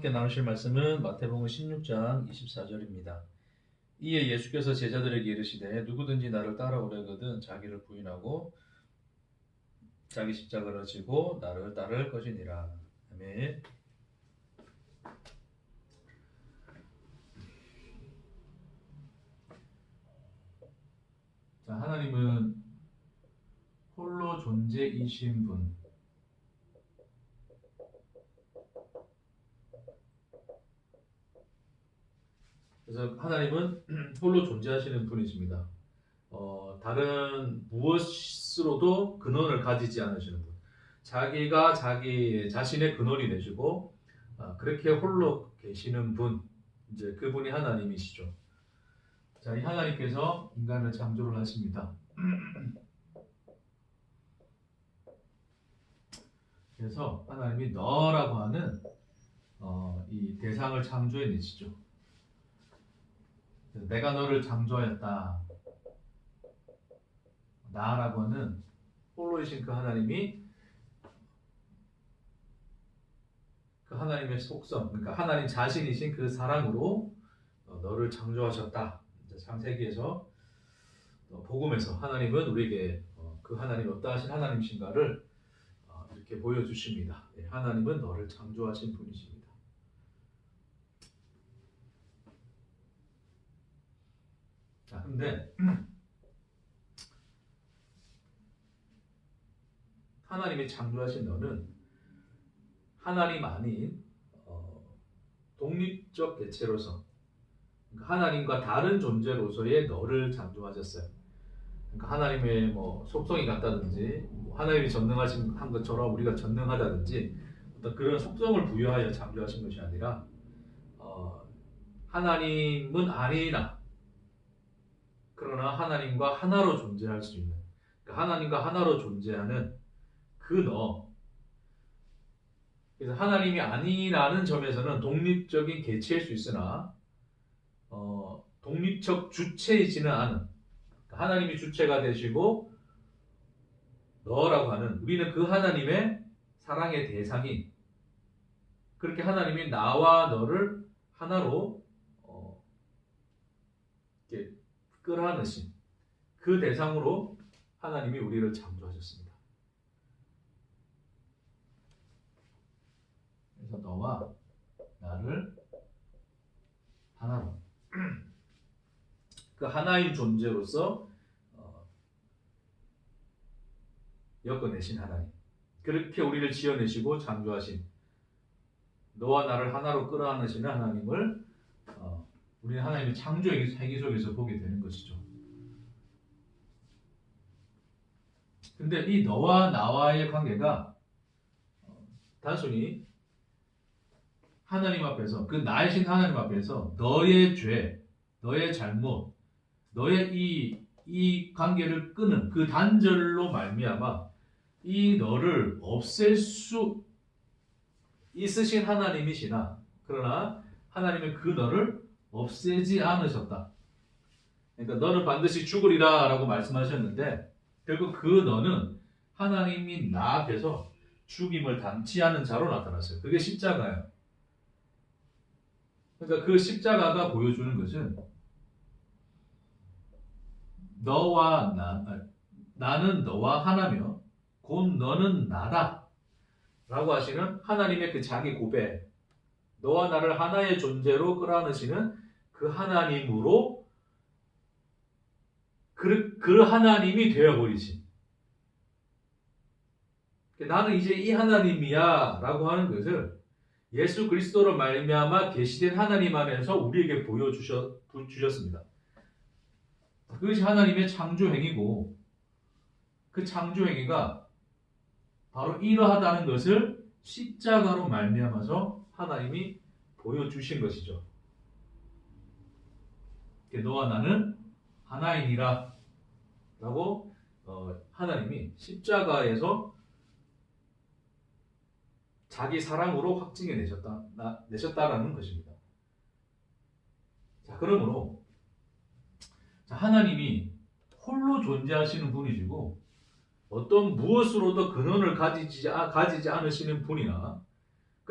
함께 나누실 말씀은 마태복음 16장 24절입니다. 이에 예수께서 제자들에게 이르시되 누구든지 나를 따라오려거든 자기를 부인하고 자기 십자가를 지고 나를 따를 것이니라. 아멘. 자, 하나님은 홀로 존재이신 분. 그래서 하나님은 홀로 존재하시는 분이십니다. 다른 무엇으로도 근원을 가지지 않으시는 분. 자기가 자기 자신의 근원이 되시고 그렇게 홀로 계시는 분. 이제 그분이 하나님이시죠. 자, 이 하나님께서 인간을 창조를 하십니다. 그래서 하나님이 너라고 하는 이 대상을 창조해 내시죠. 내가 너를 창조하였다. 나라고 하는 홀로이신 그 하나님이 그 하나님의 속성, 그러니까 하나님 자신이신 그 사랑으로 너를 창조하셨다. 창세기에서 복음에서 하나님은 우리에게 그 하나님이 어떠하신 하나님이신가를 이렇게 보여주십니다. 하나님은 너를 창조하신 분이십니다. 자, 근데 하나님이 창조하신 너는 하나님 아닌 독립적 개체로서, 그러니까 하나님과 다른 존재로서의 너를 창조하셨어요. 그러니까 하나님의 속성이 같다든지 하나님이 전능하신 한 것처럼 우리가 전능하다든지 어떤 그런 속성을 부여하여 창조하신 것이 아니라 하나님은 아니나 그러나 하나님과 하나로 존재할 수 있는, 그러니까 하나님과 하나로 존재하는 그 너. 그래서 하나님이 아니라는 점에서는 독립적인 개체일 수 있으나 독립적 주체이지는 않은, 하나님이 주체가 되시고 너라고 하는, 우리는 그 하나님의 사랑의 대상인, 그렇게 하나님이 나와 너를 하나로 이렇게 끌어안으신 그 대상으로 하나님이 우리를 창조하셨습니다. 그래서 너와 나를 하나로 그 하나인 존재로서 엮어내신 하나님, 그렇게 우리를 지어내시고 창조하신, 너와 나를 하나로 끌어안으시는 하나님을 우리는 하나님의 창조의 세계 속에서 보게 되는 것이죠. 근데 이 너와 나와의 관계가 단순히 하나님 앞에서, 그 나이신 하나님 앞에서 너의 죄, 너의 잘못, 너의 이 관계를 끄는 그 단절로 말미암아 이 너를 없앨 수 있으신 하나님이시나, 그러나 하나님은 그 너를 없애지 않으셨다. 그러니까 너는 반드시 죽으리라 라고 말씀하셨는데 결국 그 너는 하나님이 나 앞에서 죽임을 당치 않은 자로 나타났어요. 그게 십자가예요. 그러니까 그 십자가가 보여주는 것은 너와 나는 너와 하나며 곧 너는 나다 라고 하시는 하나님의 그 자기 고백, 너와 나를 하나의 존재로 끌어안으시는 그 하나님으로 그 하나님이 되어버리신, 나는 이제 이 하나님이야 라고 하는 것을 예수 그리스도로 말미암아 계시된 하나님 안에서 우리에게 보여주셨습니다. 그것이 하나님의 창조행위고, 그 창조행위가 바로 이러하다는 것을 십자가로 말미암아서 하나님이 보여주신 것이죠. 너와 나는 하나이니라 라고 하나님이 십자가에서 자기 사랑으로 확증해 내셨다라는 것입니다. 자, 그러므로 하나님이 홀로 존재하시는 분이시고 어떤 무엇으로도 근원을 가지지 않으시는 분이나,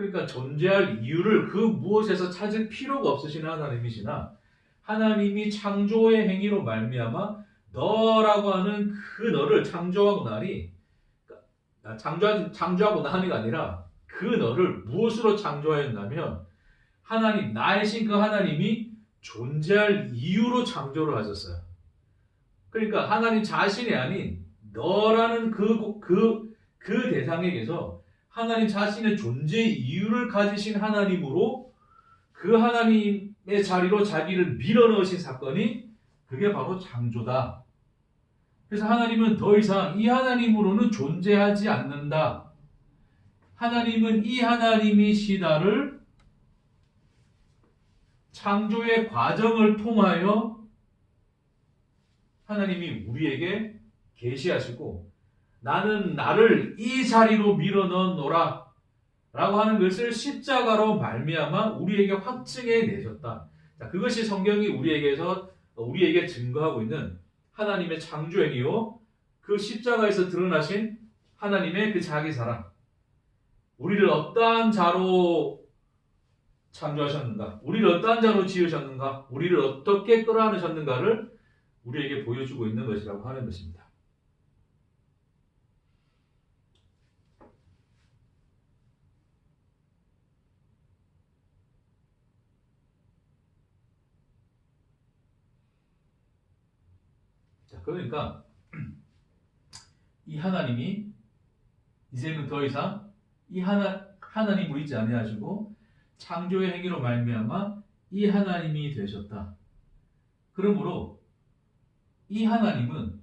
그러니까 존재할 이유를 그 무엇에서 찾을 필요가 없으신 하나님이시나 하나님이 창조의 행위로 말미암아 너라고 하는 그 너를 창조하고 나니 창조하고 나니가 아니라 그 너를 무엇으로 창조하였냐면 하나님 나이신 그 하나님이 존재할 이유로 창조를 하셨어요. 그러니까 하나님 자신이 아닌 너라는 그 대상에게서 하나님 자신의 존재 이유를 가지신 하나님으로 그 하나님의 자리로 자기를 밀어넣으신 사건이 그게 바로 창조다. 그래서 하나님은 더 이상 이 하나님으로는 존재하지 않는다. 하나님은 이 하나님이시다를 창조의 과정을 통하여 하나님이 우리에게 계시하시고 나는 나를 이 자리로 밀어넣노라 라고 하는 것을 십자가로 말미암아 우리에게 확증해 내셨다. 자, 그것이 성경이 우리에게 증거하고 있는 하나님의 창조행위요 그 십자가에서 드러나신 하나님의 그 자기 사랑. 우리를 어떠한 자로 창조하셨는가? 우리를 어떠한 자로 지으셨는가? 우리를 어떻게 끌어안으셨는가를 우리에게 보여주고 있는 것이라고 하는 것입니다. 자, 그러니까 이 하나님이 이제는 더 이상 이 하나님으로 있지 아니하시고 창조의 행위로 말미암아 이 하나님이 되셨다. 그러므로 이 하나님은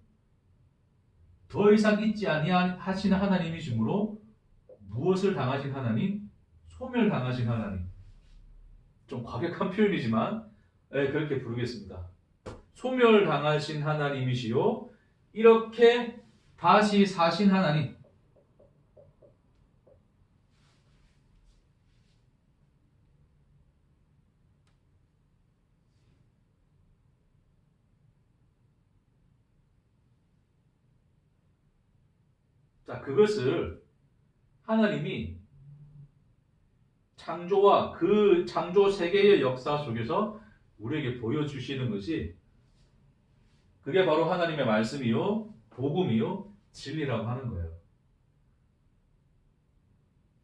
더 이상 있지 아니하시는 하나님이시므로 무엇을 당하신 하나님? 소멸당하신 하나님. 좀 과격한 표현이지만 그렇게 부르겠습니다. 소멸당하신 하나님이시요 이렇게 다시 사신 하나님. 자, 그것을 하나님이 창조와 그 창조 세계의 역사 속에서 우리에게 보여주시는 것이 그게 바로 하나님의 말씀이요, 복음이요, 진리라고 하는 거예요.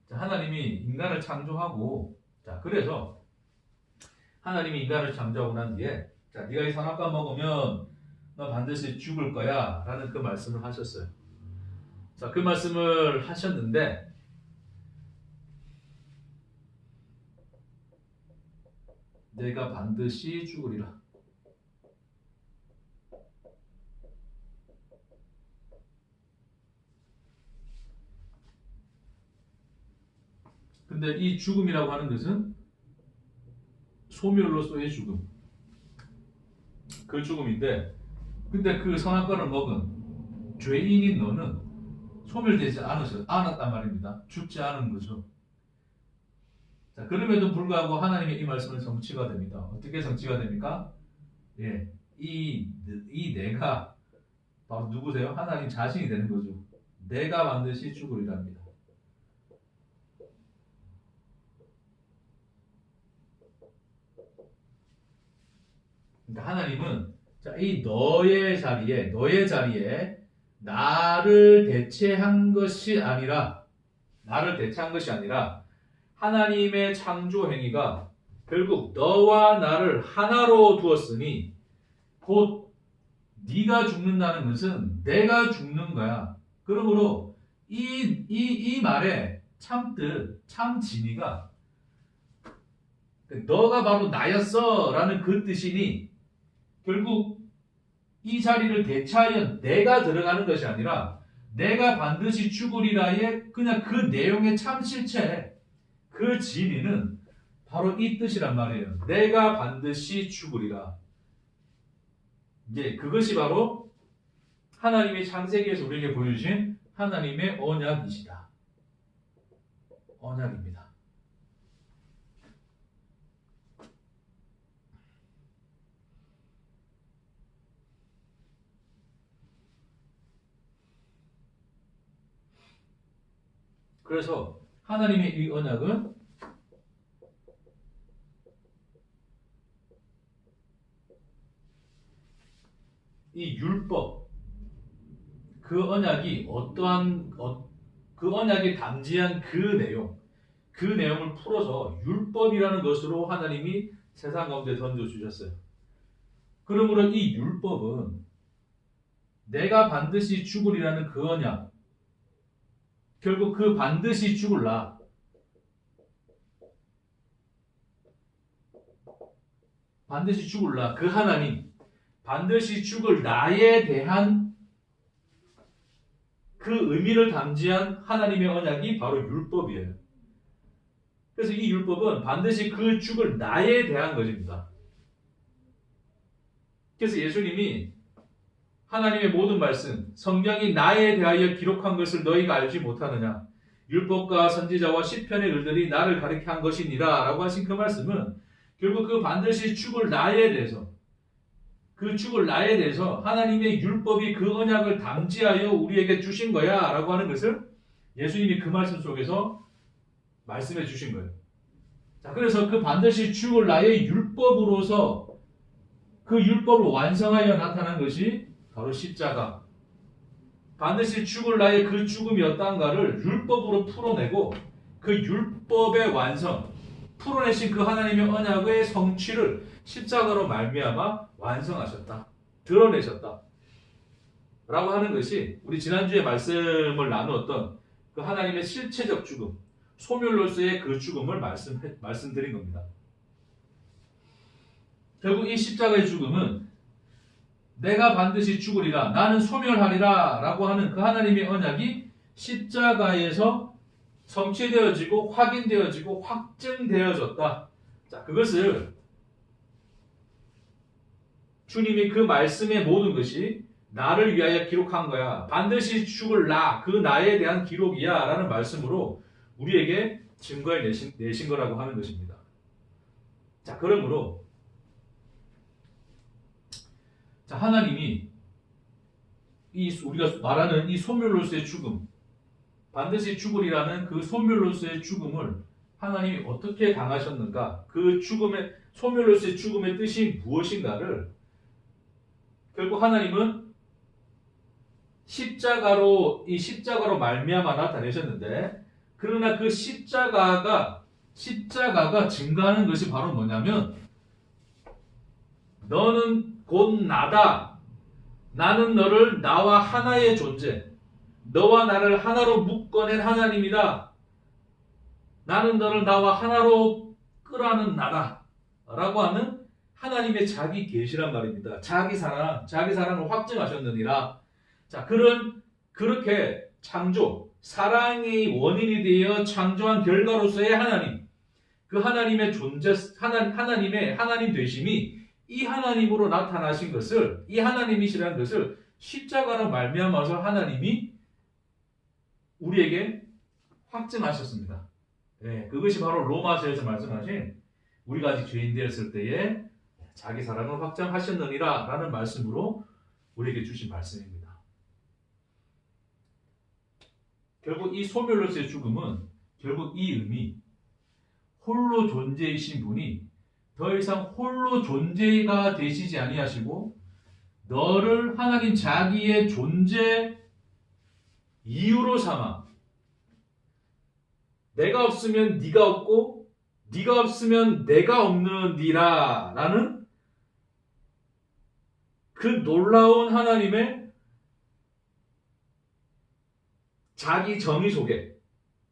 자, 하나님이 인간을 창조하고, 자, 그래서 하나님이 인간을 창조하고 난 뒤에, 자, 네가 이 선악과 먹으면 너 반드시 죽을 거야 라는 그 말씀을 하셨어요. 자, 그 말씀을 하셨는데 내가 반드시 죽으리라. 근데 이 죽음이라고 하는 것은 소멸로서의 죽음. 그 죽음인데 근데 그 선악과를 먹은 죄인인 너는 소멸되지 않았단 말입니다. 죽지 않은 거죠. 자, 그럼에도 불구하고 하나님의 이 말씀은 성취가 됩니다. 어떻게 성취가 됩니까? 예, 이 내가 바로 누구세요? 하나님 자신이 되는 거죠. 내가 반드시 죽으리랍니다. 그러니까 하나님은 자, 이 너의 자리에 나를 대체한 것이 아니라 하나님의 창조 행위가 결국 너와 나를 하나로 두었으니 곧 네가 죽는다는 것은 내가 죽는 거야. 그러므로 이 말의 참뜻, 참 진의가 너가 바로 나였어 라는 그 뜻이니 결국 이 자리를 대체하여 내가 들어가는 것이 아니라 내가 반드시 죽으리라의 그냥 그 내용의 참실체, 그 진의는 바로 이 뜻이란 말이에요. 내가 반드시 죽으리라. 이제 그것이 바로 하나님의 창세기에서 우리에게 보여주신 하나님의 언약이시다. 언약입니다. 그래서 하나님의 이 언약은 이 율법, 그 언약이 그 언약이 담지한 그 내용을 풀어서 율법이라는 것으로 하나님이 세상 가운데 던져주셨어요. 그러므로 이 율법은 내가 반드시 죽으리라는 그 언약, 결국 그 반드시 죽을 나, 그 하나님, 반드시 죽을 나에 대한 그 의미를 담지한 하나님의 언약이 바로 율법이에요. 그래서 이 율법은 반드시 그 죽을 나에 대한 것입니다. 그래서 예수님이 하나님의 모든 말씀, 성경이 나에 대하여 기록한 것을 너희가 알지 못하느냐? 율법과 선지자와 시편의 글들이 나를 가리켜 한 것이니라 라고 하신 그 말씀은 결국 그 반드시 죽을 나에 대해서, 그 죽을 나에 대해서 하나님의 율법이 그 언약을 담지하여 우리에게 주신 거야 라고 하는 것을 예수님이 그 말씀 속에서 말씀해 주신 거예요. 자, 그래서 그 반드시 죽을 나의 율법으로서 그 율법을 완성하여 나타난 것이 바로 십자가. 반드시 죽을 나의 그 죽음이 어떠한가를 율법으로 풀어내고 그 율법의 완성, 풀어내신 그 하나님의 언약의 성취를 십자가로 말미암아 완성하셨다. 드러내셨다. 라고 하는 것이 우리 지난주에 말씀을 나누었던 그 하나님의 실체적 죽음, 소멸로서의 그 죽음을 말씀드린 겁니다. 결국 이 십자가의 죽음은 내가 반드시 죽으리라, 나는 소멸하리라 라고 하는 그 하나님의 언약이 십자가에서 성취되어지고 확인되어지고 확증되어졌다. 자, 그것을 주님이 그 말씀의 모든 것이 나를 위하여 기록한 거야. 반드시 죽을 나, 그 나에 대한 기록이야 라는 말씀으로 우리에게 증거해 내신 거라고 하는 것입니다. 자, 그러므로 하나님이 우리가 말하는 이 소멸로서의 죽음, 반드시 죽으리라는 그 소멸로서의 죽음을 하나님이 어떻게 당하셨는가, 그 소멸로서의 죽음의 뜻이 무엇인가를 결국 하나님은 십자가로 말미암아 나타내셨는데, 그러나 그 십자가가 증거하는 것이 바로 뭐냐면, 너는 곧 나다. 나는 너를 나와 하나의 존재, 너와 나를 하나로 묶어낸 하나님이다. 나는 너를 나와 하나로 끌어안은 나다. 라고 하는 하나님의 자기 계시란 말입니다. 자기 사랑을 확증하셨느니라. 자, 그렇게 사랑의 원인이 되어 창조한 결과로서의 하나님, 그 하나님의 존재, 하나님 되심이 이 하나님으로 나타나신 것을, 이 하나님이시라는 것을 십자가로 말미암아서 하나님이 우리에게 확증하셨습니다. 네, 그것이 바로 로마서에서 말씀하신 우리가 아직 죄인 되었을 때에 자기 사랑을 확증하셨느니라 라는 말씀으로 우리에게 주신 말씀입니다. 결국 이 소멸로서의 죽음은 결국 이 의미, 홀로 존재이신 분이 더 이상 홀로 존재가 되시지 아니하시고 너를 하나님 자기의 존재 이유로 삼아, 내가 없으면 네가 없고 네가 없으면 내가 없느니라 라는 그 놀라운 하나님의 자기 정의 속에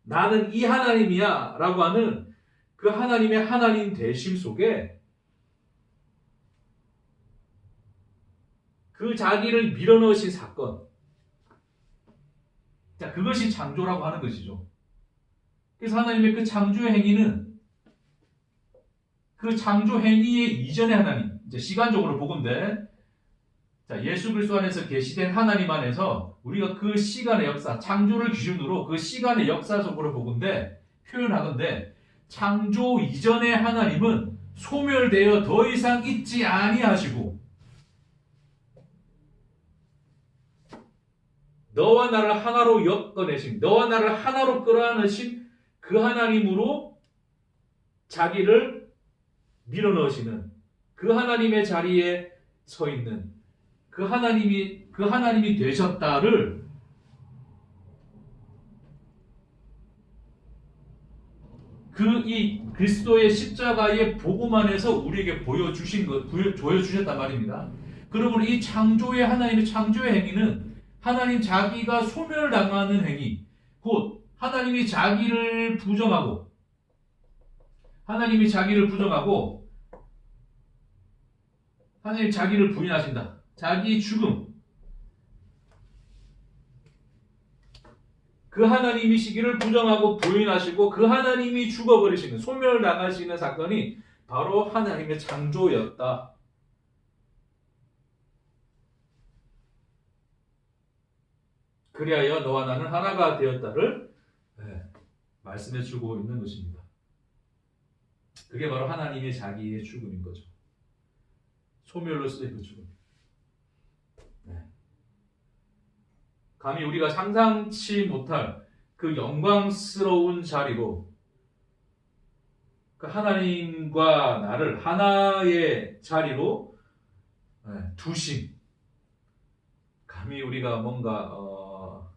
나는 이 하나님이야 라고 하는 그 하나님의 하나님 되심 속에 그 자기를 밀어넣으신 사건, 자, 그것이 창조라고 하는 것이죠. 그래서 하나님의 그 창조 행위는 그 창조 행위의 이전의 하나님, 이제 시간적으로 보건대, 자, 예수 그리스도 안에서 계시된 하나님 안에서 우리가 그 시간의 역사, 창조를 기준으로 그 시간의 역사적으로 보건대 표현하건대, 창조 이전의 하나님은 소멸되어 더 이상 있지 아니하시고 너와 나를 하나로 엮어내신, 너와 나를 하나로 끌어안으신 그 하나님으로 자기를 밀어넣으시는 그 하나님의 자리에 서 있는 그 하나님이 되셨다를 이 그리스도의 십자가의 복음 안에서 우리에게 보여주셨단 말입니다. 그러므로 이 창조의 하나님의 창조의 행위는 하나님 자기가 소멸당하는 행위, 곧 하나님이 자기를 부정하고 하나님 자기를 부인하신다. 자기 죽음, 그 하나님이시기를 부정하고 부인하시고 그 하나님이 죽어버리시는, 소멸당하시는 사건이 바로 하나님의 창조였다. 그리하여 너와 나는 하나가 되었다를 말씀해주고 있는 것입니다. 그게 바로 하나님의 자기의 죽음인 거죠. 소멸로서의 그 죽음. 감히 우리가 상상치 못할 그 영광스러운 자리로 그 하나님과 나를 하나의 자리로 두심. 감히 우리가 뭔가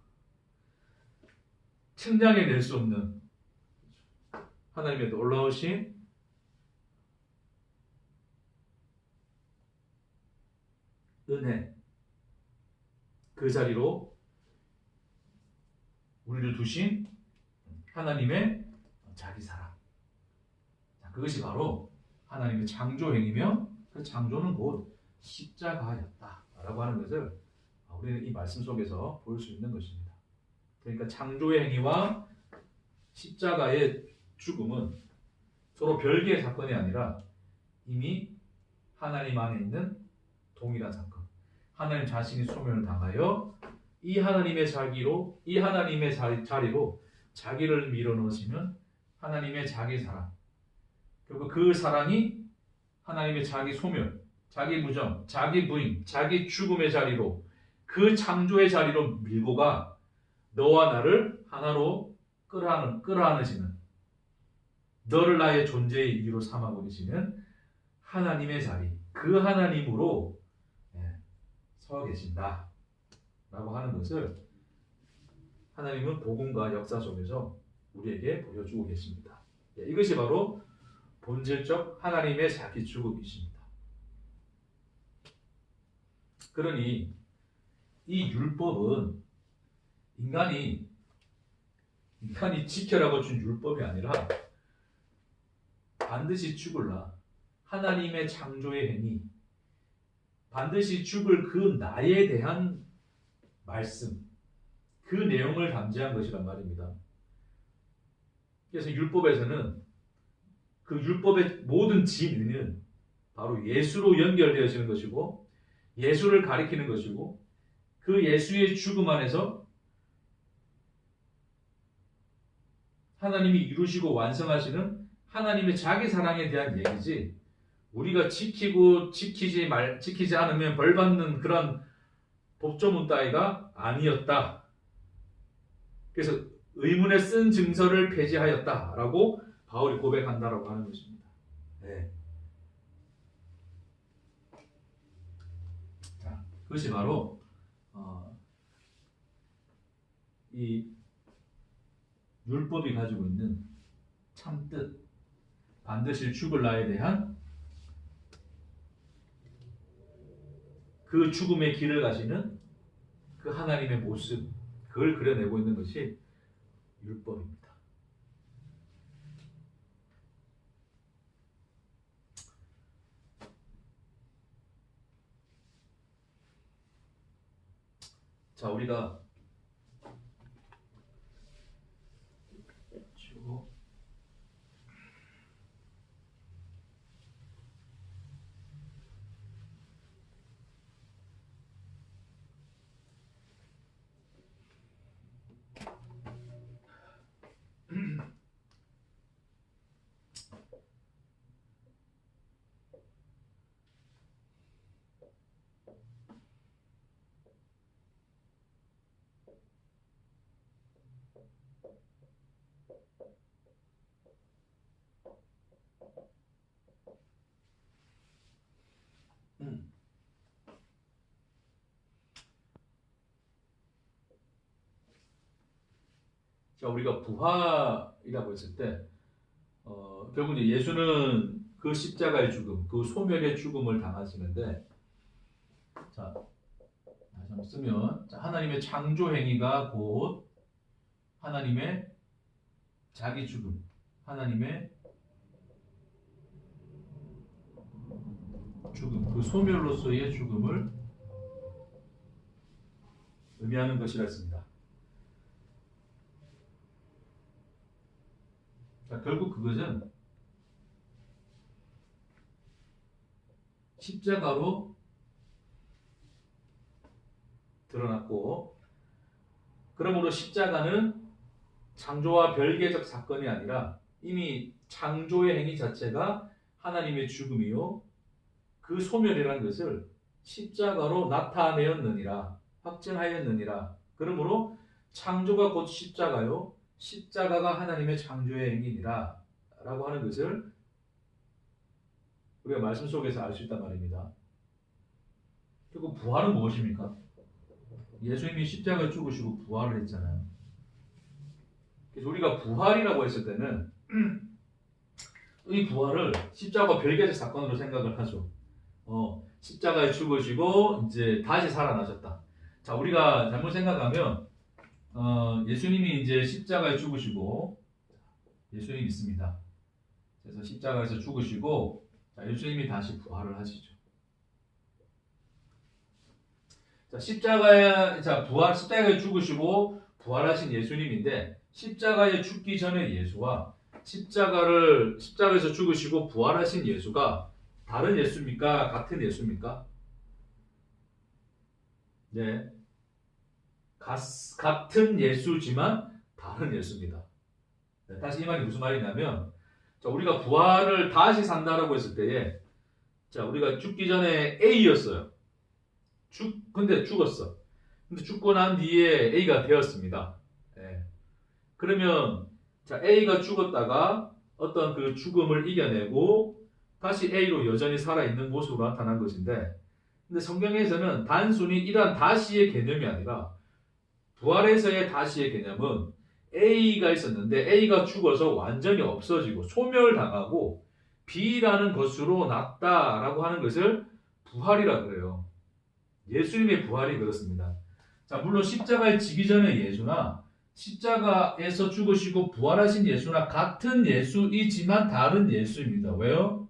측량해낼 수 없는 하나님의 놀라우신 은혜, 그 자리로 우리를 두신 하나님의 자기 사랑. 그것이 바로 하나님의 창조행위며 그 창조는 곧 십자가였다라고 하는 것을 우리는 이 말씀 속에서 볼 수 있는 것입니다. 그러니까 창조의 행위와 십자가의 죽음은 서로 별개의 사건이 아니라 이미 하나님 안에 있는 동일한 사건. 하나님 자신이 소멸을 당하여 이 하나님의 자리로 자기를 밀어넣으시는 하나님의 자기 사랑. 그리고 그 사랑이 하나님의 자기 소멸, 자기 무정, 자기 부인, 자기 죽음의 자리로, 그 창조의 자리로 밀고 가 너와 나를 하나로 끌어안으시는, 너를 나의 존재의 이유로 삼아버리시는 하나님의 자리, 그 하나님으로 서 계신다 라고 하는 것을 하나님은 복음과 역사 속에서 우리에게 보여주고 계십니다. 이것이 바로 본질적 하나님의 자기 죽음이십니다. 그러니 이 율법은 인간이 지켜라고 준 율법이 아니라 반드시 죽을라, 하나님의 창조의 행위, 반드시 죽을 그 나에 대한 말씀, 그 내용을 담지한 것이란 말입니다. 그래서 율법에서는 그 율법의 모든 진리는 바로 예수로 연결되어지는 것이고, 예수를 가리키는 것이고, 그 예수의 죽음 안에서 하나님이 이루시고 완성하시는 하나님의 자기 사랑에 대한 얘기지, 우리가 지키지 않으면 벌받는 그런 법조문 따위가 아니었다. 그래서 의문에 쓴 증서를 폐지하였다라고 바울이 고백한다라고 하는 것입니다. 자, 그것이 바로 이 율법이 가지고 있는 참뜻, 반드시 죽을 나에 대한 그 죽음의 길을 가시는 그 하나님의 모습, 그걸 그려내고 있는 것이 율법입니다. 자, 우리가 자, 우리가 부활이라고 했을 때 결국 이제 예수는 그 십자가의 죽음, 그 소멸의 죽음을 당하시는데, 자, 다시 한번 쓰면, 자, 하나님의 창조 행위가 곧 하나님의 자기 죽음, 하나님의 죽음, 그 소멸로서의 죽음을 의미하는 것이라 했습니다. 자, 결국 그것은 십자가로 드러났고, 그러므로 십자가는 창조와 별개적 사건이 아니라 이미 창조의 행위 자체가 하나님의 죽음이요 그 소멸이라는 것을 십자가로 나타내었느니라, 확증하였느니라. 그러므로 창조가 곧 십자가요, 십자가가 하나님의 창조의 행위니라 라고 하는 것을 우리가 말씀 속에서 알 수 있단 말입니다. 그리고 부활은 무엇입니까? 예수님이 십자가에 죽으시고 부활을 했잖아요. 그래서 우리가 부활이라고 했을 때는 이 부활을 십자가와 별개의 사건으로 생각을 하죠. 십자가에 죽으시고 이제 다시 살아나셨다. 자, 우리가 잘못 생각하면 예수님이 이제 십자가에 죽으시고, 예수님이 있습니다. 그래서 십자가에서 죽으시고, 자, 예수님이 다시 부활을 하시죠. 자, 십자가에 죽으시고 부활하신 예수님인데, 십자가에 죽기 전의 예수와 십자가에서 죽으시고 부활하신 예수가 다른 예수입니까? 같은 예수입니까? 네. 같은 예수지만 다른 예수입니다. 네, 다시 이 말이 무슨 말이냐면, 자, 우리가 부활을 다시 산다라고 했을 때에, 자, 우리가 죽기 전에 A였어요. 근데 죽었어. 근데 죽고 난 뒤에 A가 되었습니다. 네. 그러면 자, A가 죽었다가 어떤 그 죽음을 이겨내고 다시 A로 여전히 살아있는 모습으로 나타난 것인데, 근데 성경에서는 단순히 이러한 다시의 개념이 아니라 부활에서의 다시의 개념은 A가 있었는데 A가 죽어서 완전히 없어지고 소멸당하고 B라는 것으로 났다라고 하는 것을 부활이라 그래요. 예수님의 부활이 그렇습니다. 자, 물론 십자가에 지기 전의 예수나 십자가에서 죽으시고 부활하신 예수나 같은 예수이지만 다른 예수입니다. 왜요?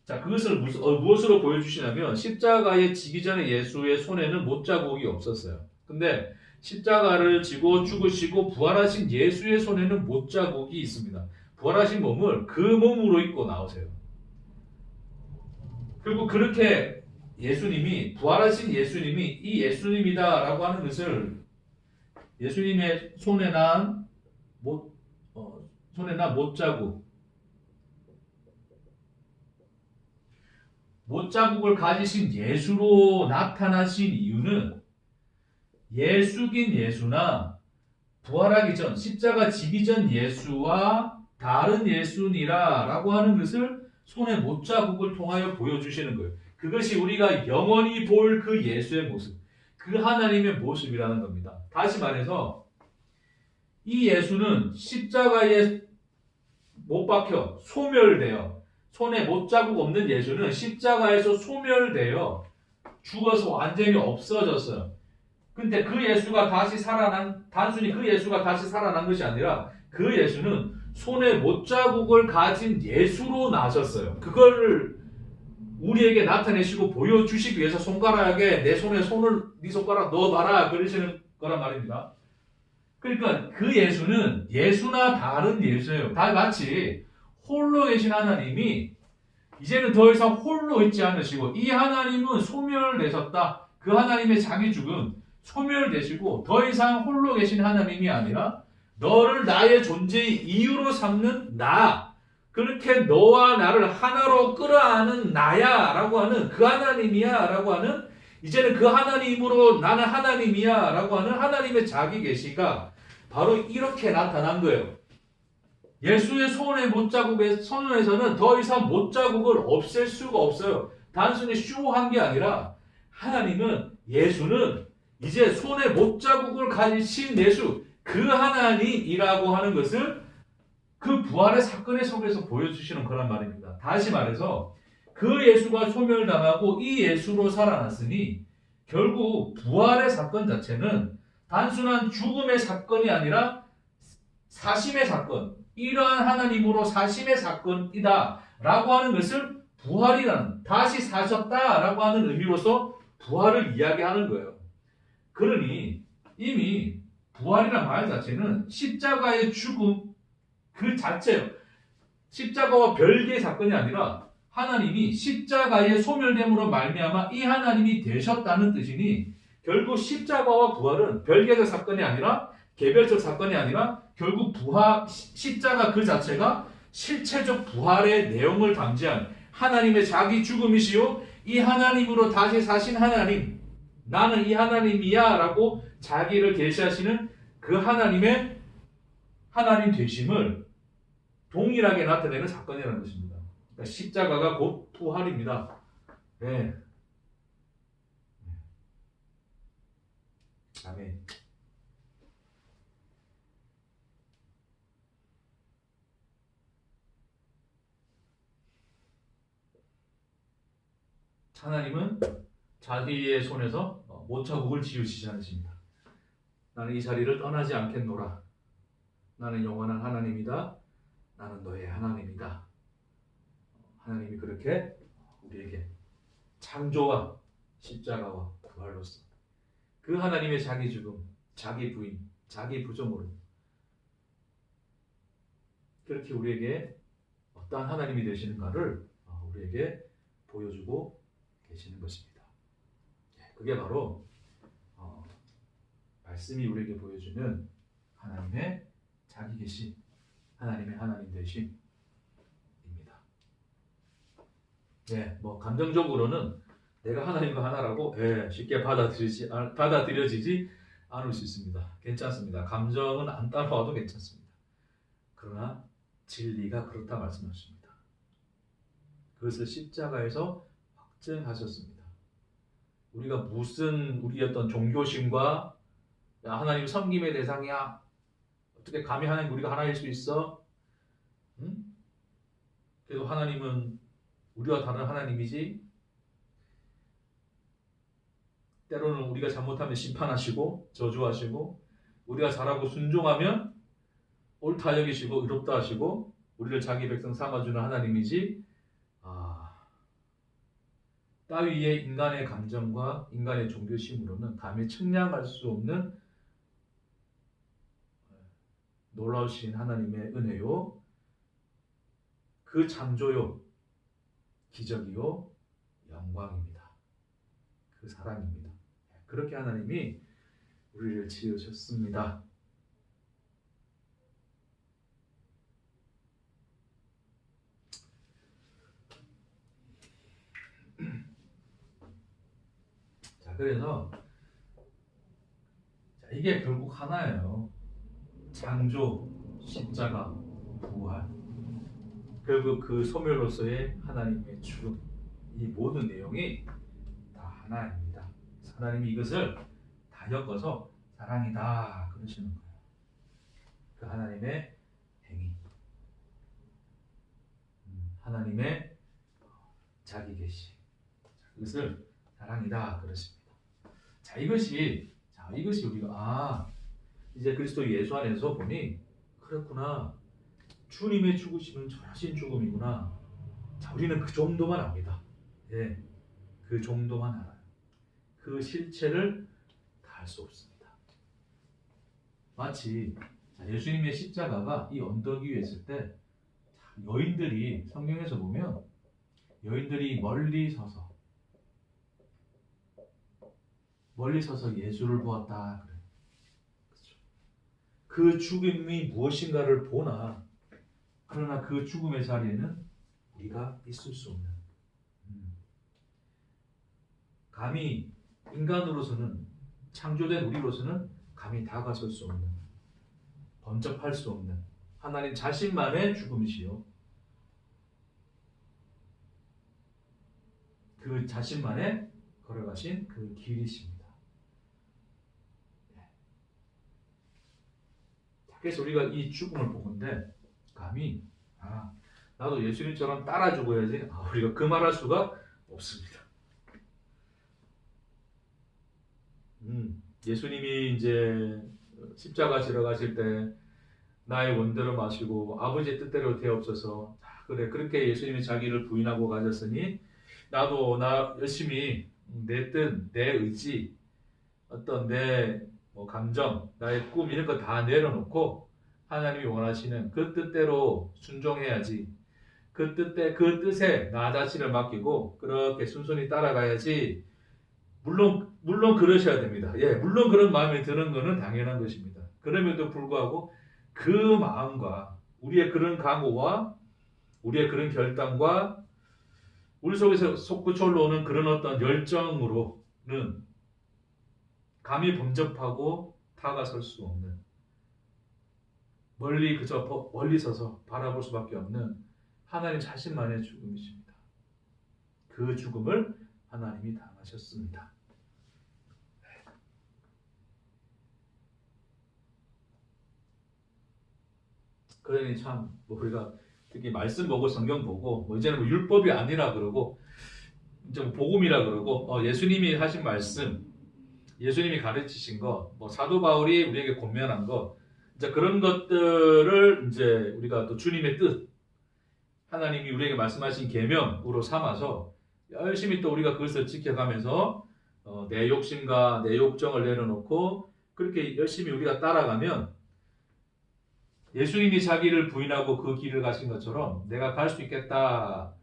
자, 그것을 무엇으로 보여주시냐면, 십자가에 지기 전에 예수의 손에는 못자국이 없었어요. 근데 십자가를 지고 죽으시고 부활하신 예수의 손에는 못자국이 있습니다. 부활하신 몸을 그 몸으로 입고 나오세요. 그리고 그렇게 부활하신 예수님이 이 예수님이다라고 하는 것을 예수님의 손에 난 못자국을 가지신 예수로 나타나신 이유는 예수긴 예수나 부활하기 전, 십자가 지기 전 예수와 다른 예수니라 라고 하는 것을 손에 못자국을 통하여 보여주시는 거예요. 그것이 우리가 영원히 볼 그 예수의 모습, 그 하나님의 모습이라는 겁니다. 다시 말해서 이 예수는 십자가에 못 박혀 소멸되어, 손에 못자국 없는 예수는 십자가에서 소멸되어 죽어서 완전히 없어졌어요. 근데 그 예수가 단순히 그 예수가 다시 살아난 것이 아니라 그 예수는 손에 못자국을 가진 예수로 나셨어요. 그걸 우리에게 나타내시고 보여주시기 위해서 손가락에 네 손가락 넣어봐라 그러시는 거란 말입니다. 그러니까 그 예수는 예수나 다른 예수예요. 다 같이 홀로 계신 하나님이 이제는 더 이상 홀로 있지 않으시고, 이 하나님은 소멸되셨다. 그 하나님의 자기 죽음 소멸되시고 더 이상 홀로 계신 하나님이 아니라 너를 나의 존재의 이유로 삼는 나, 그렇게 너와 나를 하나로 끌어안은 나야 라고 하는 그 하나님이야 라고 하는, 이제는 그 하나님으로 나는 하나님이야 라고 하는 하나님의 자기 계시가 바로 이렇게 나타난 거예요. 예수의 손의 손에서는 더 이상 못자국을 없앨 수가 없어요. 단순히 쇼한 게 아니라 예수는 이제 손에 못자국을 가지신 예수, 그 하나님이라고 하는 것을 그 부활의 사건의 속에서 보여주시는 거란 말입니다. 다시 말해서 그 예수가 소멸당하고 이 예수로 살아났으니 결국 부활의 사건 자체는 단순한 죽음의 사건이 아니라 사심의 사건, 이러한 하나님으로 사심의 사건이다 라고 하는 것을 부활이라는, 다시 사셨다라고 하는 의미로서 부활을 이야기하는 거예요. 그러니 이미 부활이라는 말 자체는 십자가의 죽음 그 자체예요. 십자가와 별개의 사건이 아니라 하나님이 십자가의 소멸됨으로 말미암아 이 하나님이 되셨다는 뜻이니, 결국 십자가와 부활은 별개적 사건이 아니라 개별적 사건이 아니라 결국 부활, 십자가 그 자체가 실체적 부활의 내용을 담지한 하나님의 자기 죽음이시요 이 하나님으로 다시 사신 하나님, 나는 이 하나님이야 라고 자기를 계시하시는 그 하나님의 하나님 되심을 동일하게 나타내는 사건이라는 것입니다. 그러니까 십자가가 곧 부활입니다. 네. 아멘. 하나님은 자기의 손에서 모차국을 지우시지 않으십니다. 나는 이 자리를 떠나지 않겠노라. 나는 영원한 하나님이다. 나는 너의 하나님이다. 하나님이 그렇게 우리에게 창조와 십자가와 부활로서 그 하나님의 자기 죽음, 자기 부인, 자기 부정으로 그렇게 우리에게 어떠한 하나님이 되시는가를 우리에게 보여주고 계시는 것입니다. 그게 바로 말씀이 우리에게 보여주는 하나님의 자기 계심, 하나님의 하나님 되심입니다. 뭐 감정적으로는 내가 하나님과 하나라고 쉽게 받아들여지지 않을 수 있습니다. 괜찮습니다. 감정은 안 따라와도 괜찮습니다. 그러나 진리가 그렇다 말씀하십니다. 그것을 십자가에서 확증하셨습니다. 우리가 무슨 우리 어떤 종교심과 하나님 섬김의 대상이야, 어떻게 감히 하나님 우리가 하나일 수 있어? 응? 그래도 하나님은 우리와 다른 하나님이지. 때로는 우리가 잘못하면 심판하시고 저주하시고, 우리가 잘하고 순종하면 옳다 여기시고 의롭다 하시고 우리를 자기 백성 삼아주는 하나님이지, 따위의 인간의 감정과 인간의 종교심으로는 감히 측량할 수 없는 놀라우신 하나님의 은혜요, 그 창조요, 기적이요, 영광입니다. 그 사랑입니다. 그렇게 하나님이 우리를 지으셨습니다. 그래서 이게 결국 하나예요. 창조, 십자가, 부활. 결국 그 소멸로서의 하나님의 죽음. 이 모든 내용이 다 하나입니다. 하나님이 이것을 다 엮어서 사랑이다 그러시는 거예요. 그 하나님의 행위, 하나님의 자기 계시, 그것을 사랑이다 그러십니다. 이것이 우리가 이제 그리스도 예수 안에서 보니 그렇구나, 주님의 죽으심은 전하신 죽음이구나. 우리는 그 정도만 압니다. 그 정도만 알아요. 그 실체를 다 알 수 없습니다. 마치 예수님의 십자가가 이 언덕 위에 있을 때 여인들이, 성경에서 보면 여인들이 멀리 서서 예수를 보았다 그래요. 그렇죠? 그 죽음이 무엇인가를 보나, 그러나 그 죽음의 자리에는 우리가 있을 수 없는, 감히 인간으로서는, 창조된 우리로서는 감히 다가설 수 없는, 범접할 수 없는 하나님 자신만의 죽음이시요, 그 자신만의 걸어가신 그 길이십니다. 그래서 우리가 이 죽음을 보건대 감히 나도 예수님처럼 따라 죽어야지 우리가 그 말할 수가 없습니다. 예수님이 이제 십자가 지러 가실 때 나의 원대로 마시고 아버지의 뜻대로 되옵소서. 그래 그렇게 예수님이 자기를 부인하고 가셨으니 나도 열심히 내 뜻, 내 의지, 어떤 내 감정, 나의 꿈 이런 거 다 내려놓고 하나님이 원하시는 그 뜻대로 순종해야지. 그 뜻에 나 자신을 맡기고 그렇게 순순히 따라가야지. 물론 그러셔야 됩니다. 물론 그런 마음이 드는 것은 당연한 것입니다. 그럼에도 불구하고 그 마음과 우리의 그런 각오와 우리의 그런 결단과 우리 속에서 솟구쳐 오는 그런 어떤 열정으로는 감히 범접하고 다가설 수 없는, 멀리 서서 바라볼 수밖에 없는 하나님 자신만의 죽음이십니다. 그 죽음을 하나님이 당하셨습니다. 그러니 참 우리가 특히 말씀 보고 성경 보고 이제는 율법이 아니라 그러고 이제 복음이라 그러고 예수님이 하신 말씀, 예수님이 가르치신 거, 사도 바울이 우리에게 권면한 거, 이제 그런 것들을 이제 우리가 또 주님의 뜻, 하나님이 우리에게 말씀하신 계명으로 삼아서 열심히 또 우리가 그것을 지켜가면서 내 욕심과 내 욕정을 내려놓고 그렇게 열심히 우리가 따라가면 예수님이 자기를 부인하고 그 길을 가신 것처럼 내가 갈 수 있겠다라고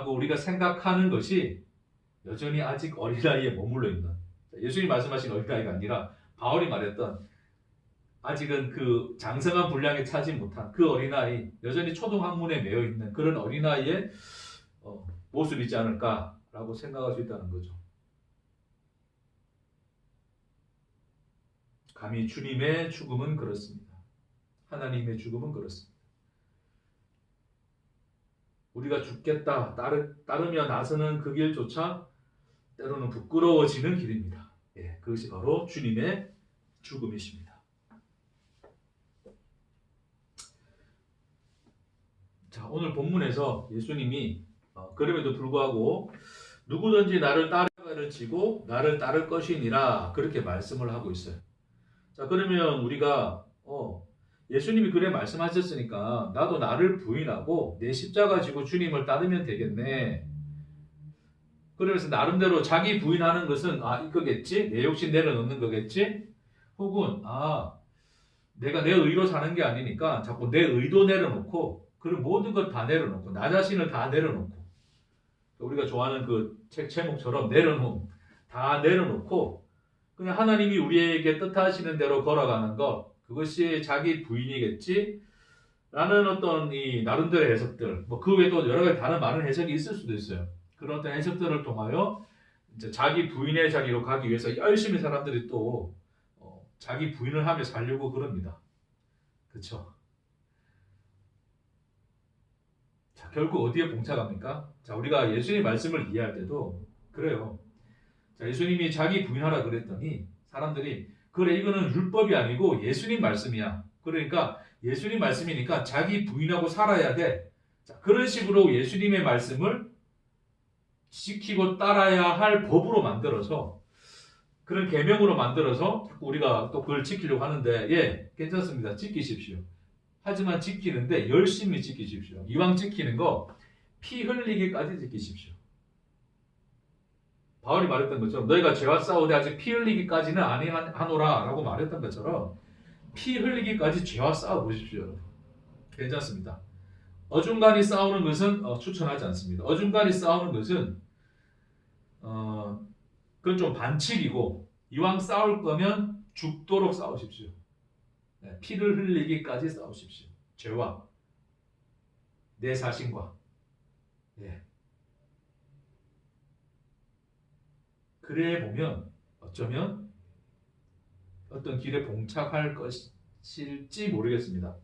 우리가 생각하는 것이 여전히 아직 어린아이에 머물러 있는, 예수님이 말씀하신 어린아이가 아니라 바울이 말했던 아직은 그 장성한 분량에 차지 못한 그 어린아이, 여전히 초등학문에 매여 있는 그런 어린아이의 모습이지 않을까라고 생각할 수 있다는 거죠. 감히 주님의 죽음은 그렇습니다. 하나님의 죽음은 그렇습니다. 우리가 죽겠다 따르며 나서는 그 길조차 때로는 부끄러워지는 길입니다. 그것이 바로 주님의 죽음이십니다. 자, 오늘 본문에서 예수님이 그럼에도 불구하고 누구든지 나를 따르기를 지고 나를 따를 것이니라 그렇게 말씀을 하고 있어요. 자, 그러면 우리가 예수님이 그래 말씀하셨으니까 나도 나를 부인하고 내 십자가 지고 주님을 따르면 되겠네. 그러면서 나름대로 자기 부인하는 것은 이거겠지? 내 욕심 내려놓는 거겠지? 혹은 내가 내 의로 사는 게 아니니까 자꾸 내 의도 내려놓고 그리고 모든 것 다 내려놓고 나 자신을 다 내려놓고 우리가 좋아하는 그 책 제목처럼 다 내려놓고 그냥 하나님이 우리에게 뜻하시는 대로 걸어가는 것, 그것이 자기 부인이겠지? 라는 어떤 이 나름대로 해석들, 그 외에도 여러 가지 다른 많은 해석이 있을 수도 있어요. 그런 어떤 해석들을 통하여 이제 자기 부인의 자리로 가기 위해서 열심히 사람들이 또 자기 부인을 하며 살려고 그럽니다. 그렇죠? 자, 결국 어디에 봉착합니까? 자, 우리가 예수님 말씀을 이해할 때도 그래요. 자, 예수님이 자기 부인하라 그랬더니 사람들이 그래 이거는 율법이 아니고 예수님 말씀이야. 그러니까 예수님 말씀이니까 자기 부인하고 살아야 돼. 자, 그런 식으로 예수님의 말씀을 지키고 따라야 할 법으로 만들어서 그런 계명으로 만들어서 자꾸 우리가 또 그걸 지키려고 하는데 괜찮습니다. 지키십시오. 하지만 지키는데 열심히 지키십시오. 이왕 지키는 거 피 흘리기까지 지키십시오. 바울이 말했던 것처럼 너희가 죄와 싸우되 아직 피 흘리기까지는 아니하노라 라고 말했던 것처럼 피 흘리기까지 죄와 싸워보십시오. 괜찮습니다. 어중간히 싸우는 것은 추천하지 않습니다. 어중간히 싸우는 것은 그건 좀 반칙이고 이왕 싸울 거면 죽도록 싸우십시오. 피를 흘리기까지 싸우십시오. 죄와 내 자신과. 그래 보면 어쩌면 어떤 길에 봉착할 것일지 모르겠습니다.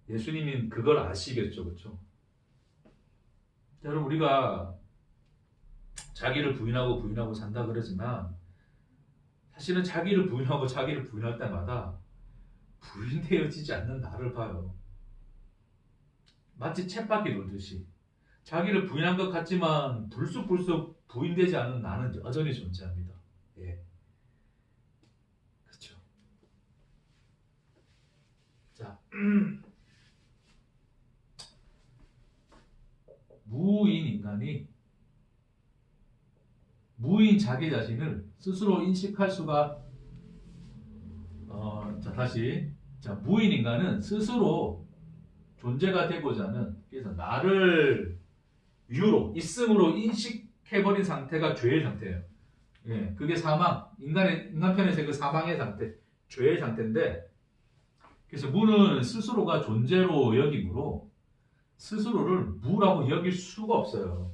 예수님은 그걸 아시겠죠, 그렇죠? 여러분 우리가 자기를 부인하고 산다 그러지만 사실은 자기를 부인하고 자기를 부인할 때마다 부인되어지지 않는 나를 봐요. 마치 쳇바퀴 돌듯이 자기를 부인한 것 같지만 불쑥불쑥 부인되지 않는 나는 여전히 존재합니다. 예, 그렇죠. 자, 무인 인간이 무인 자기 자신을 스스로 인식할 수가 자 다시 자 무인 인간은 스스로 존재가 되고자 하는 그래서 나를 유로 있음으로 인식해버린 상태가 죄의 상태예요. 예, 그게 사망 인간 편에서 그 사망의 상태 죄의 상태인데 그래서 무는 스스로가 존재로 여기므로 스스로를 무라고 여길 수가 없어요.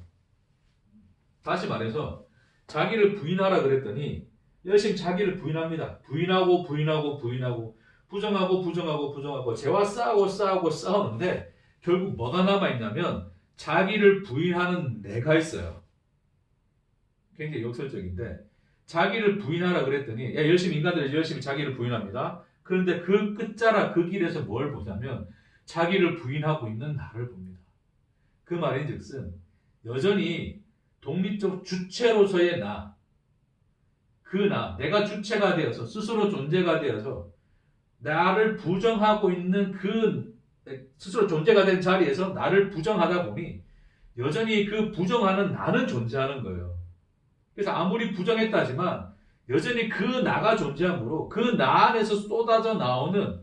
다시 말해서 자기를 부인하라 그랬더니 열심히 자기를 부인합니다. 부인하고 부정하고 죄와 싸우고 싸우는데 결국 뭐가 남아있냐면 자기를 부인하는 내가 있어요. 굉장히 역설적인데 자기를 부인하라 그랬더니 열심히 인간들이 열심히 자기를 부인합니다. 그런데 그 끝자락 그 길에서 뭘 보자면 자기를 부인하고 있는 나를 봅니다. 그 말인즉슨 여전히 독립적 주체로서의 나, 내가 주체가 되어서 스스로 존재가 되어서 나를 부정하고 있는 스스로 존재가 된 자리에서 나를 부정하다 보니 여전히 그 부정하는 나는 존재하는 거예요. 그래서 아무리 부정했다지만 여전히 그 나가 존재하므로 그 나 안에서 쏟아져 나오는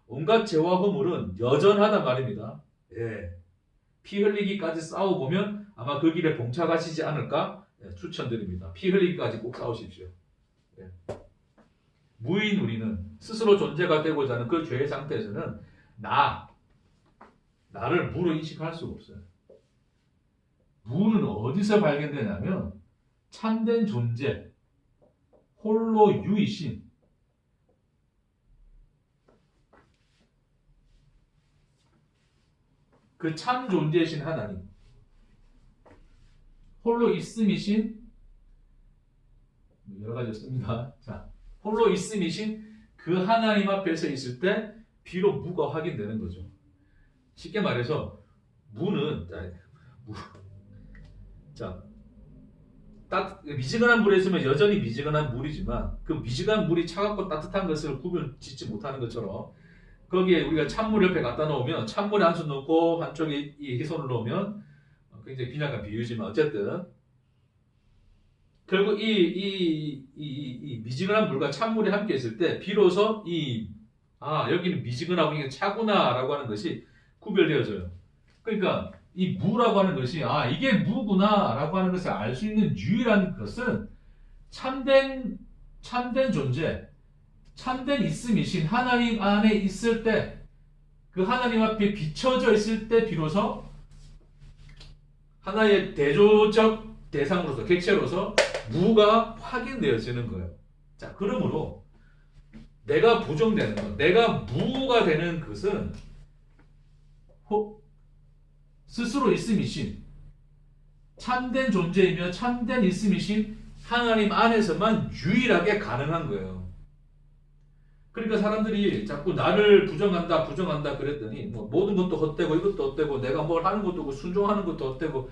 온갖 죄와 허물은 여전하단 말입니다. 예. 피 흘리기까지 싸워보면 아마 그 길에 봉착하시지 않을까 추천드립니다. 피 흘리기까지 꼭 싸우십시오. 예. 무인 우리는 스스로 존재가 되고자 하는 그 죄의 상태에서는 나를 무로 인식할 수가 없어요. 무는 어디서 발견되냐면 참된 존재, 홀로 유이신 그 참 존재이신 하나님, 홀로 있음이신 여러 가지였습니다. 자, 홀로 있음이신 그 하나님 앞에서 있을 때 비록 무가 확인되는 거죠. 쉽게 말해서 무는 미지근한 물에 있으면 여전히 미지근한 물이지만 그 미지근한 물이 차갑고 따뜻한 것을 구분 짓지 못하는 것처럼 거기에 우리가 찬물 옆에 갖다 놓으면 찬물에 한 손 넣고 한쪽에 이 휘손을 놓으면 굉장히 빈약한 비유지만 어쨌든 결국 이 미지근한 물과 찬물이 함께 있을 때 비로소 여기는 미지근하고 이게 차구나라고 하는 것이 구별되어져요. 그러니까 이 무라고 하는 것이 이게 무구나라고 하는 것을 알 수 있는 유일한 것은 참된 존재, 참된 있음이신 하나님 안에 있을 때 그 하나님 앞에 비춰져 있을 때 비로소 하나의 대조적 대상으로서 객체로서 무가 확인되어지는 거예요. 자, 그러므로 내가 부정되는 것, 내가 무가 되는 것은 스스로 있음이신 참된 존재이며 참된 있음이신 하나님 안에서만 유일하게 가능한 거예요. 그러니까 사람들이 자꾸 나를 부정한다 그랬더니 모든 것도 헛되고 이것도 헛되고 내가 뭘 하는 것도 없고 순종하는 것도 헛되고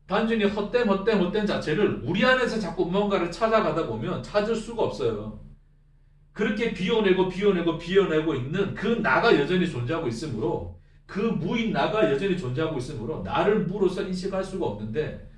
단순히 헛된 자체를 우리 안에서 자꾸 뭔가를 찾아가다 보면 찾을 수가 없어요. 그렇게 비워내고 있는 그 나가 여전히 존재하고 있으므로 그 무인 나가 여전히 존재하고 있으므로 나를 무로서 인식할 수가 없는데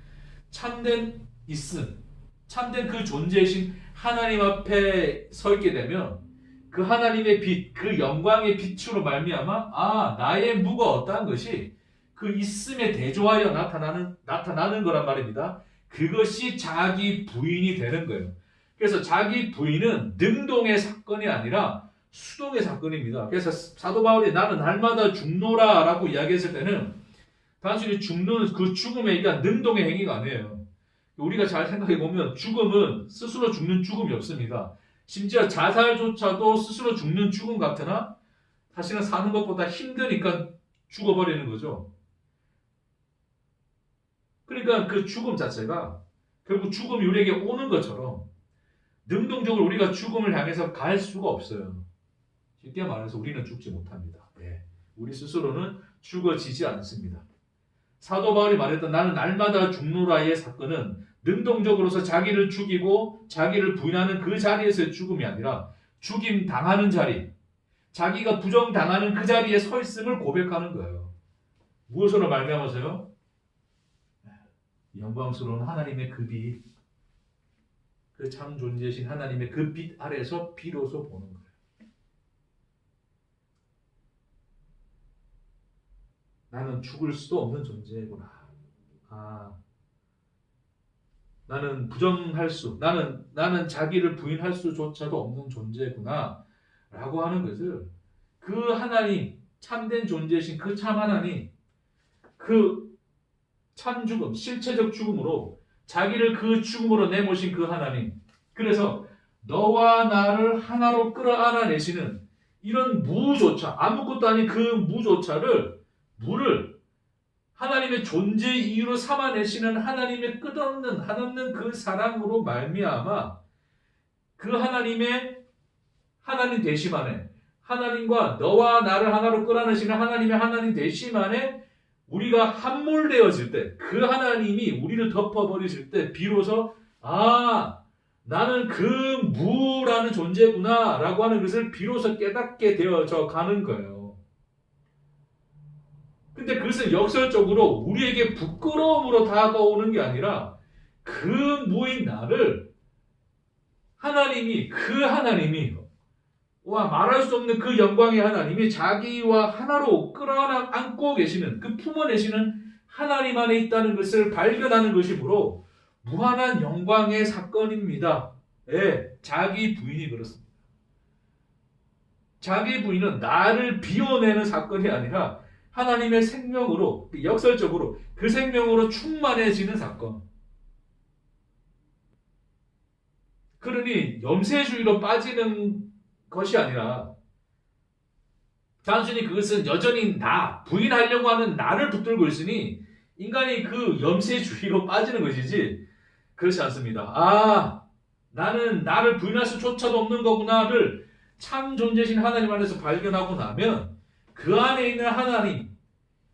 참된 있음, 참된 그 존재이신 하나님 앞에 서 있게 되면 그 하나님의 빛, 그 영광의 빛으로 말미암아 나의 무가 어떠한 것이 그 있음에 대조하여 나타나는 거란 말입니다. 그것이 자기 부인이 되는 거예요. 그래서 자기 부인은 능동의 사건이 아니라 수동의 사건입니다. 그래서 사도 바울이 나는 날마다 죽노라 라고 이야기했을 때는 단순히 죽는 그 죽음의 얘기가 능동의 행위가 아니에요. 우리가 잘 생각해 보면 죽음은 스스로 죽는 죽음이 없습니다. 심지어 자살조차도 스스로 죽는 죽음 같으나 사실은 사는 것보다 힘드니까 죽어버리는 거죠. 그러니까 그 죽음 자체가 결국 죽음이 우리에게 오는 것처럼 능동적으로 우리가 죽음을 향해서 갈 수가 없어요. 쉽게 말해서 우리는 죽지 못합니다. 예. 우리 스스로는 죽어지지 않습니다. 사도 바울이 말했던 나는 날마다 죽노라의 사건은 능동적으로서 자기를 죽이고 자기를 부인하는 그 자리에서의 죽음이 아니라 죽임 당하는 자리, 자기가 부정당하는 그 자리에 서 있음을 고백하는 거예요. 무엇으로 말미암아서요? 영광스러운 하나님의 그 빛, 그 참 존재이신 하나님의 그 빛 아래서 비로소 보는 거예요. 나는 죽을 수도 없는 존재구나. 나는 부정할 수, 나는 자기를 부인할 수조차도 없는 존재구나. 라고 하는 것을 그 하나님, 참된 존재이신 그 참 하나님, 그 참 죽음, 실체적 죽음으로 자기를 그 죽음으로 내모신 그 하나님. 그래서 너와 나를 하나로 끌어안아내시는 이런 무조차, 아무것도 아닌 그 무를 하나님의 존재 이유로 삼아내시는 하나님의 끝없는 한없는 그 사랑으로 말미암아 그 하나님의 하나님 되심 안에 하나님과 너와 나를 하나로 끌어내시는 하나님의 하나님 되심 안에 우리가 함몰되어질 때 그 하나님이 우리를 덮어버리실 때 비로소 나는 그 무라는 존재구나 라고 하는 것을 비로소 깨닫게 되어져 가는 거예요. 근데 그것은 역설적으로 우리에게 부끄러움으로 다가오는 게 아니라 그 무인 나를 그 하나님이 말할 수 없는 그 영광의 하나님이 자기와 하나로 끌어안고 계시는 그 품어내시는 하나님 안에 있다는 것을 발견하는 것이므로 무한한 영광의 사건입니다. 예, 자기 부인이 그렇습니다. 자기 부인은 나를 비워내는 사건이 아니라 하나님의 생명으로 역설적으로 그 생명으로 충만해지는 사건. 그러니 염세주의로 빠지는 것이 아니라 단순히 그것은 여전히 부인하려고 하는 나를 붙들고 있으니 인간이 그 염세주의로 빠지는 것이지 그렇지 않습니다. 나는 나를 부인할 수조차도 없는 거구나를 참 존재신 하나님 안에서 발견하고 나면 그 안에 있는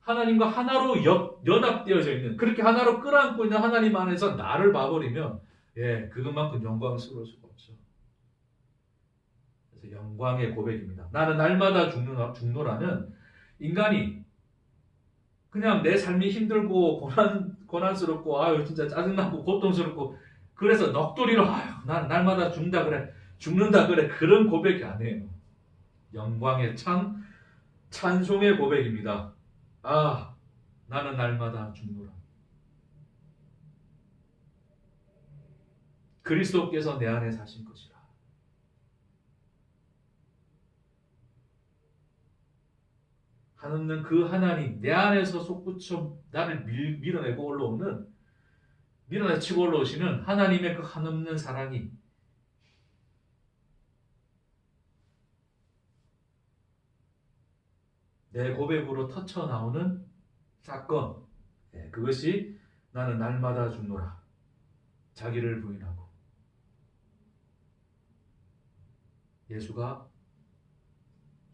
하나님과 하나로 연합되어져 있는 그렇게 하나로 끌어안고 있는 하나님 안에서 나를 봐버리면 그것만큼 영광스러울 수가 없죠. 그래서 영광의 고백입니다. 나는 날마다 죽노라는 인간이 그냥 내 삶이 힘들고 고난스럽고 진짜 짜증나고 고통스럽고 그래서 넋두리로 난 날마다 죽는다 그래 그런 고백이 아니에요. 영광의 찬송의 고백입니다. 나는 날마다 죽노라. 그리스도께서 내 안에 사신 것이라. 한없는 그 하나님 내 안에서 솟구쳐 나를 밀어내고 밀어내치고 올라오시는 하나님의 그 한없는 사랑이 내 고백으로 터쳐나오는 사건. 그것이 나는 날마다 죽노라. 자기를 부인하고 예수가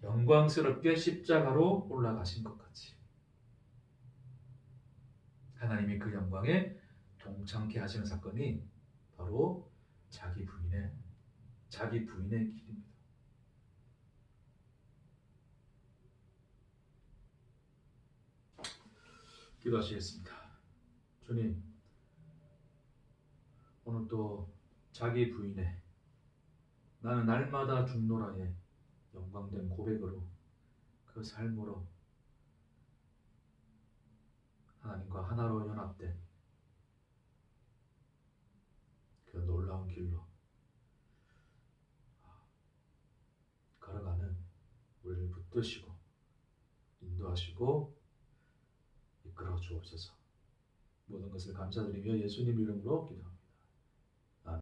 영광스럽게 십자가로 올라가신 것 같이 하나님이 그 영광에 동참케 하시는 사건이 바로 자기 부인의 길입니다. 기도하시겠습니다. 주님, 오늘 또 자기 부인의 나는 날마다 죽노라의 영광된 고백으로 그 삶으로 하나님과 하나로 연합된 그 놀라운 길로 걸어가는 우리를 붙드시고 인도하시고 이끌어 주옵소서. 모든 것을 감사드리며 예수님 이름으로 기도합니다.